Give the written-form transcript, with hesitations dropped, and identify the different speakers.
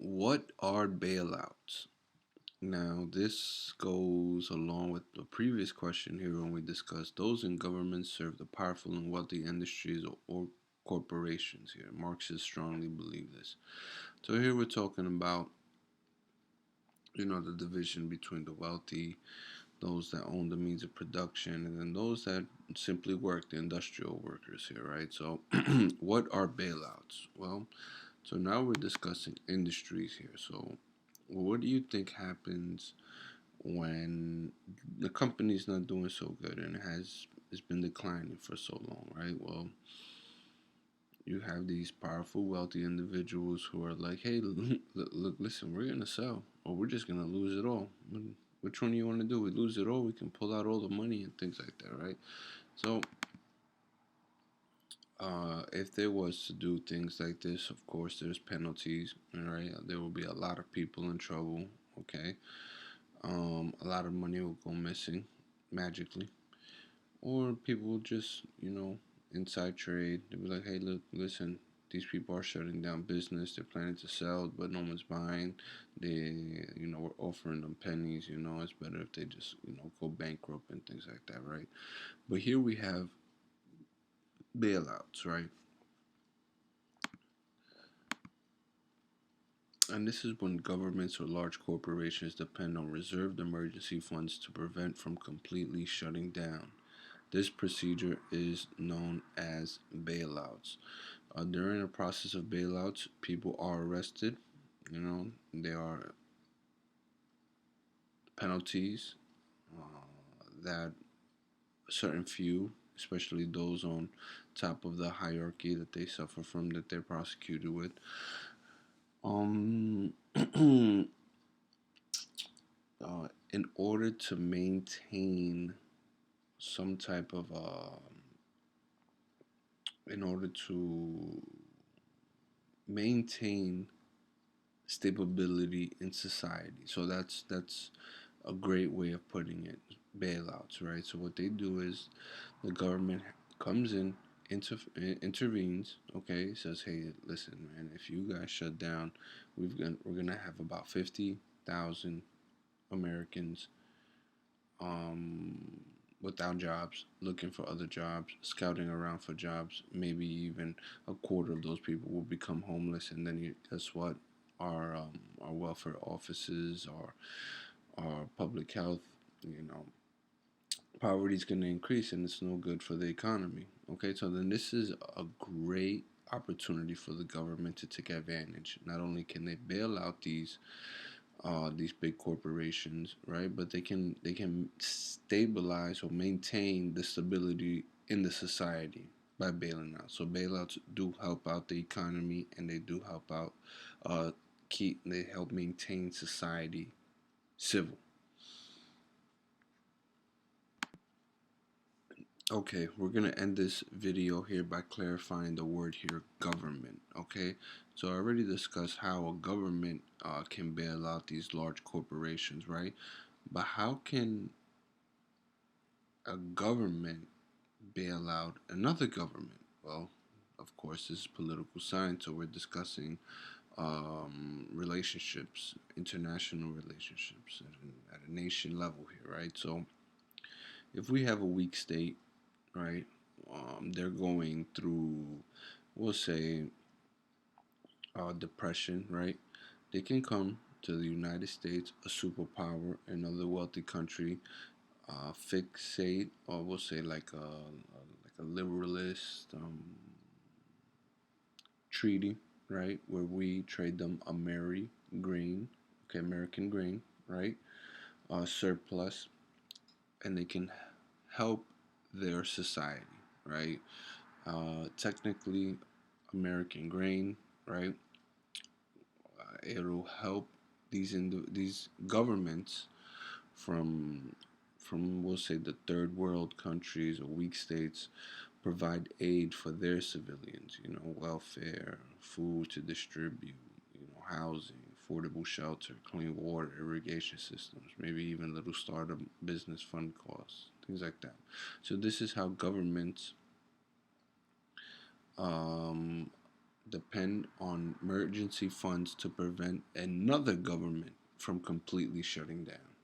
Speaker 1: What are bailouts? Now, this goes along with the previous question here when we discussed those in government serve the powerful and wealthy industries or corporations here. Marxists strongly believe this. So here we're talking about, the division between the wealthy, those that own the means of production, and then those that simply work, the industrial workers here, right? So, what are bailouts? Well, so now we're discussing industries here. So, what do you think happens when the company's not doing so good and it's been declining for so long, right? Well, you have these powerful, wealthy individuals who are like, "Hey, look, listen, we're gonna sell, or we're just gonna lose it all. Which one do you want to do? We lose it all, we can pull out all the money and things like that, right?" So, if there was to do things like this, of course, there's penalties, right? There will be a lot of people in trouble. Okay, a lot of money will go missing magically, or people will just, inside trade. They'll be like, "Hey, look, listen, these people are shutting down business. They're planning to sell, but no one's buying. We're offering them pennies. It's better if they just, go bankrupt and things like that, right?" But here we have bailouts, right? And this is when governments or large corporations depend on reserved emergency funds to prevent from completely shutting down. This procedure is known as bailouts. During the process of bailouts, people are arrested. There are penalties that certain few, especially those on top of the hierarchy that they suffer from, that they're prosecuted with. Um, in order to maintain some type of, in order to maintain stability in society. So that's a great way of putting it. Bailouts, right? So what they do is the government comes in, intervenes. Okay, says, "Hey, listen, man, if you guys shut down, we're gonna have about 50,000 Americans um, without jobs, looking for other jobs, scouting around for jobs. Maybe even a quarter of those people will become homeless, and then guess what? Our welfare offices, our public health, you know, poverty is going to increase, and it's no good for the economy." Okay, so then this is a great opportunity for the government to take advantage. Not only can they bail out these big corporations, right? But they can stabilize or maintain the stability in the society by bailing out. So bailouts do help out the economy, and they do help out uh they help maintain society civil. Okay, we're gonna end this video here by clarifying the word here, government. Okay, so I already discussed how a government can bail out these large corporations, right? But how can a government bail out another government? Well, of course, this is political science, so we're discussing relationships, international relationships at a nation level here, right? So if we have a weak state, right, they're going through, we'll say, depression, right? They can come to the United States, a superpower, another wealthy country, fixate, or we'll say like a liberalist treaty, right, where we trade them grain, okay, American grain, right, surplus, and they can help their society, right? Technically, American grain, right? It'll help these governments from we'll say the third world countries or weak states provide aid for their civilians, welfare, food to distribute, housing, affordable shelter, clean water, irrigation systems, maybe even little startup business fund costs, things like that. So this is how governments um, depend on emergency funds to prevent another government from completely shutting down.